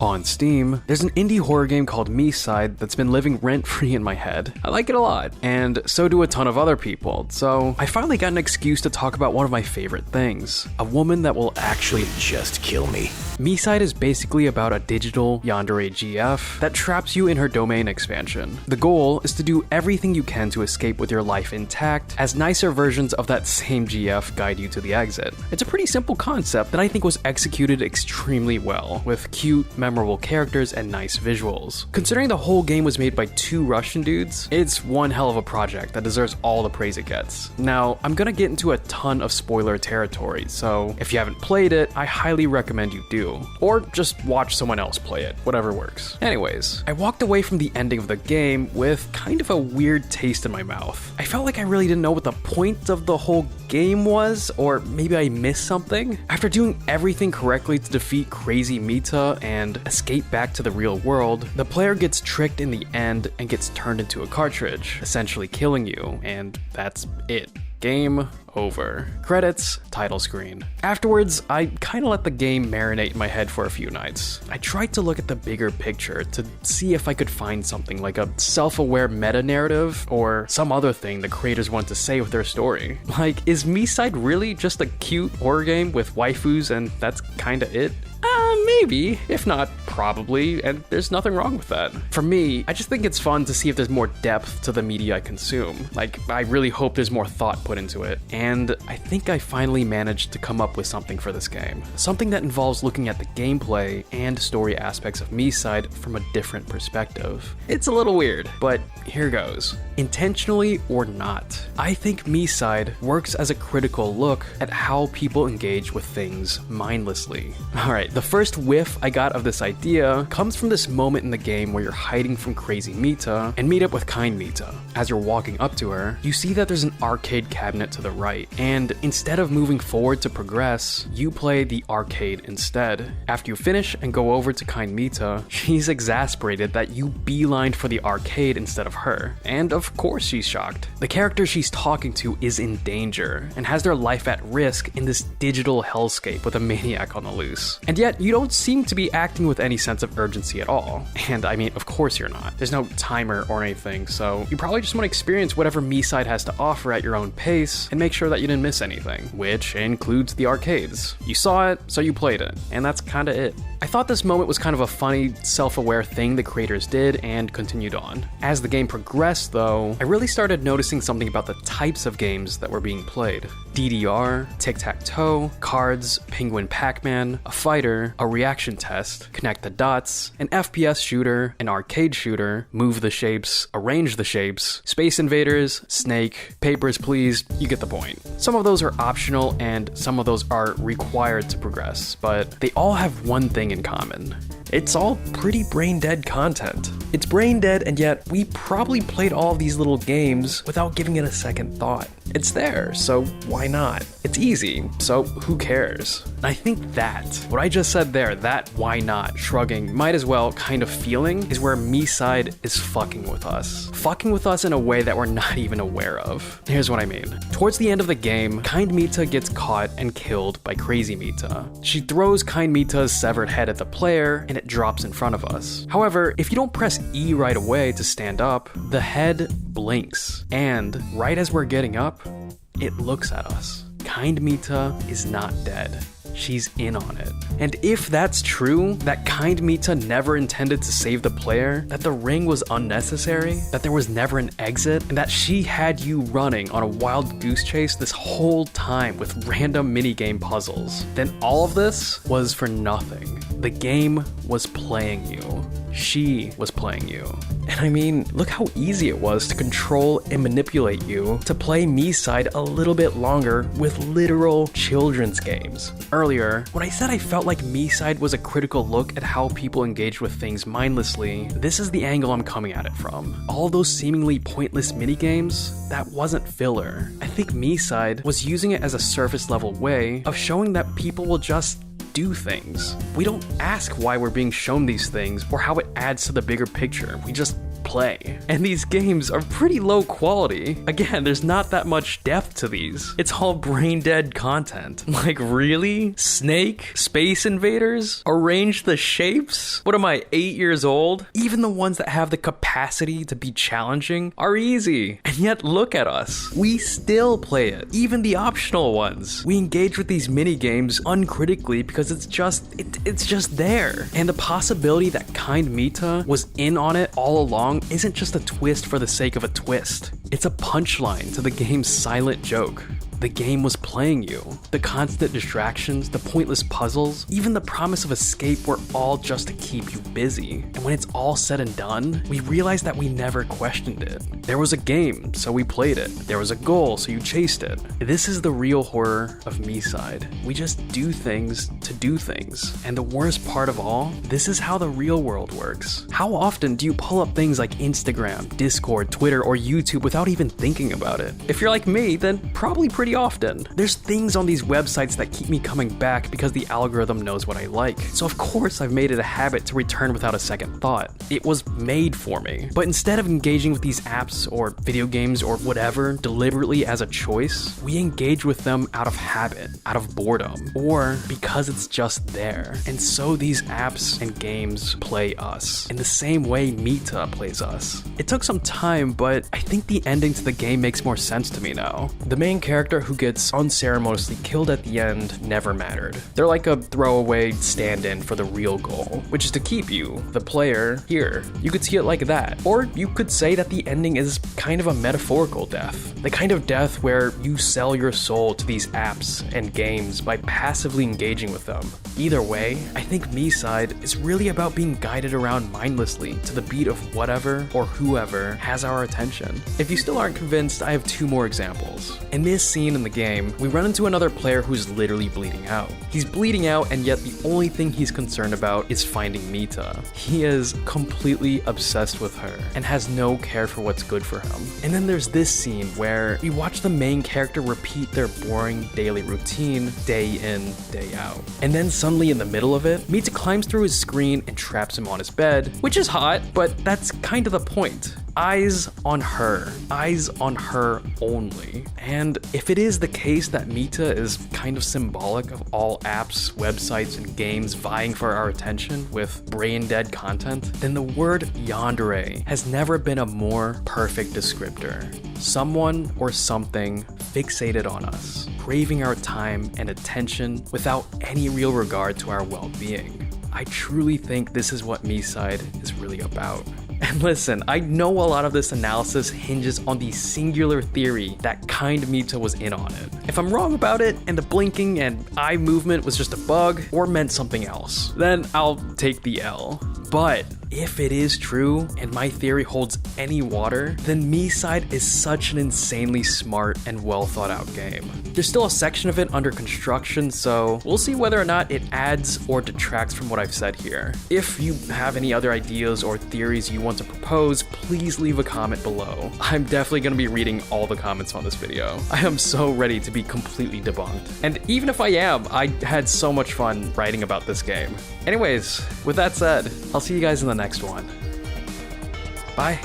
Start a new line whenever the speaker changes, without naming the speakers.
On Steam, there's an indie horror game called MiSide that's been living rent-free in my head. I like it a lot, and so do a ton of other people, so I finally got an excuse to talk about one of my favorite things, a woman that will actually just kill me. MiSide is basically about a digital yandere GF that traps you in her domain expansion. The goal is to do everything you can to escape with your life intact, as nicer versions of that same GF guide you to the exit. It's a pretty simple concept that I think was executed extremely well, with cute, memorable characters and nice visuals. Considering the whole game was made by 2 Russian dudes, it's one hell of a project that deserves all the praise it gets. Now, I'm gonna get into a ton of spoiler territory, so if you haven't played it, I highly recommend you do. Or just watch someone else play it, whatever works. Anyways, I walked away from the ending of the game with kind of a weird taste in my mouth. I felt like I really didn't know what the point of the whole game was, or maybe I missed something. After doing everything correctly to defeat crazy Mita and escape back to the real world, the player gets tricked in the end and gets turned into a cartridge, essentially killing you, and that's it. Game over. Credits, title screen. Afterwards, I kinda let the game marinate in my head for a few nights. I tried to look at the bigger picture to see if I could find something like a self-aware meta-narrative or some other thing the creators want to say with their story. Like, is MiSide really just a cute horror game with waifus and that's kinda it? Maybe. If not, probably, and there's nothing wrong with that. For me, I just think it's fun to see if there's more depth to the media I consume. Like, I really hope there's more thought put into it, and I think I finally managed to come up with something for this game. Something that involves looking at the gameplay and story aspects of MiSide from a different perspective. It's a little weird, but here goes. Intentionally or not, I think MiSide works as a critical look at how people engage with things mindlessly. Alright, the first whiff I got of this idea comes from this moment in the game where you're hiding from crazy Mita and meet up with kind Mita. As you're walking up to her, you see that there's an arcade cabinet to the right, and instead of moving forward to progress, you play the arcade instead. After you finish and go over to kind Mita, she's exasperated that you beelined for the arcade instead of her, and of course she's shocked. The character she's talking to is in danger and has their life at risk in this digital hellscape with a maniac on the loose. And yet, you don't seem to be acting with any sense of urgency at all. And I mean, of course you're not. There's no timer or anything, so you probably just want to experience whatever MiSide has to offer at your own pace and make sure that you didn't miss anything, which includes the arcades. You saw it, so you played it, and that's kinda it. I thought this moment was kind of a funny, self-aware thing the creators did and continued on. As the game progressed though, I really started noticing something about the types of games that were being played. DDR, tic-tac-toe, cards, penguin Pac-Man, a fighter, a reaction test, connect the dots, an FPS shooter, an arcade shooter, move the shapes, arrange the shapes, Space Invaders, Snake, Papers, Please, you get the point. Some of those are optional and some of those are required to progress, but they all have one thing in common. It's all pretty brain-dead content. It's brain-dead, and yet we probably played all of these little games without giving it a second thought. It's there, so why not? It's easy, so who cares? And I think that, what I just said there, that why not, shrugging, might as well kind of feeling, is where MiSide is fucking with us. Fucking with us in a way that we're not even aware of. Here's what I mean. Towards the end of the game, kind Mita gets caught and killed by crazy Mita. She throws kind Mita's severed head at the player, and it drops in front of us. However, if you don't press E right away to stand up, the head blinks, and right as we're getting up, it looks at us. Kind Mita is not dead. She's in on it. And if that's true, that kind Mita never intended to save the player, that the ring was unnecessary, that there was never an exit, and that she had you running on a wild goose chase this whole time with random minigame puzzles, then all of this was for nothing. The game was playing you. She was playing you. And I mean, look how easy it was to control and manipulate you to play MiSide a little bit longer with literal children's games. Earlier, when I said I felt like MiSide was a critical look at how people engage with things mindlessly, this is the angle I'm coming at it from. All those seemingly pointless minigames, that wasn't filler. I think MiSide was using it as a surface level way of showing that people will just do things. We don't ask why we're being shown these things or how it adds to the bigger picture. We just play. And these games are pretty low quality. Again, there's not that much depth to these. It's all brain dead content. Like, really? Snake? Space Invaders? Arrange the shapes? What am I, 8 years old? Even the ones that have the capacity to be challenging are easy. And yet, look at us. We still play it. Even the optional ones. We engage with these mini games uncritically because it's just there. And the possibility that 𝐑𝐞𝐚𝐥𝐥𝐲 was in on it all along isn't just a twist for the sake of a twist. It's a punchline to the game's silent joke. The game was playing you. The constant distractions, the pointless puzzles, even the promise of escape were all just to keep you busy. And when it's all said and done, we realize that we never questioned it. There was a game, so we played it. There was a goal, so you chased it. This is the real horror of MiSide. We just do things to do things. And the worst part of all, this is how the real world works. How often do you pull up things like Instagram, Discord, Twitter, or YouTube without even thinking about it? If you're like me, then probably pretty often. There's things on these websites that keep me coming back because the algorithm knows what I like. So of course I've made it a habit to return without a second thought. It was made for me. But instead of engaging with these apps or video games or whatever deliberately as a choice, we engage with them out of habit, out of boredom, or because it's just there. And so these apps and games play us in the same way 𝐑𝐞𝐞𝐿 plays us. It took some time, but I think the ending to the game makes more sense to me now. The main character who gets unceremoniously killed at the end never mattered. They're like a throwaway stand-in for the real goal, which is to keep you, the player, here. You could see it like that. Or you could say that the ending is kind of a metaphorical death. The kind of death where you sell your soul to these apps and games by passively engaging with them. Either way, I think MiSide is really about being guided around mindlessly to the beat of whatever or whoever has our attention. If you still aren't convinced, I have 2 more examples. In this scene in the game, we run into another player who's literally bleeding out. He's bleeding out, and yet the only thing he's concerned about is finding 𝐑𝐞𝐚𝐥𝐥𝐲. He is completely obsessed with her and has no care for what's good for him. And then there's this scene where we watch the main character repeat their boring daily routine day in, day out. And then suddenly in the middle of it, 𝐑𝐞𝐚𝐥𝐥𝐲 climbs through his screen and traps him on his bed, which is hot, but that's kind of the point. Eyes on her only. And if it is the case that 𝐑𝐞𝐚𝐥𝐥𝐲 is kind of symbolic of all apps, websites, and games vying for our attention with brain-dead content, then the word yandere has never been a more perfect descriptor. Someone or something fixated on us, craving our time and attention without any real regard to our well-being. I truly think this is what MiSide is really about. And listen, I know a lot of this analysis hinges on the singular theory that 𝐑𝐞𝐚𝐥𝐿 was in on it. If I'm wrong about it, and the blinking and eye movement was just a bug, or meant something else, then I'll take the L. But if it is true, and my theory holds any water, then MiSide is such an insanely smart and well thought out game. There's still a section of it under construction, so we'll see whether or not it adds or detracts from what I've said here. If you have any other ideas or theories you want to propose, please leave a comment below. I'm definitely going to be reading all the comments on this video. I am so ready to be completely debunked. And even if I am, I had so much fun writing about this game. Anyways, with that said, I'll see you guys in the next one. Bye.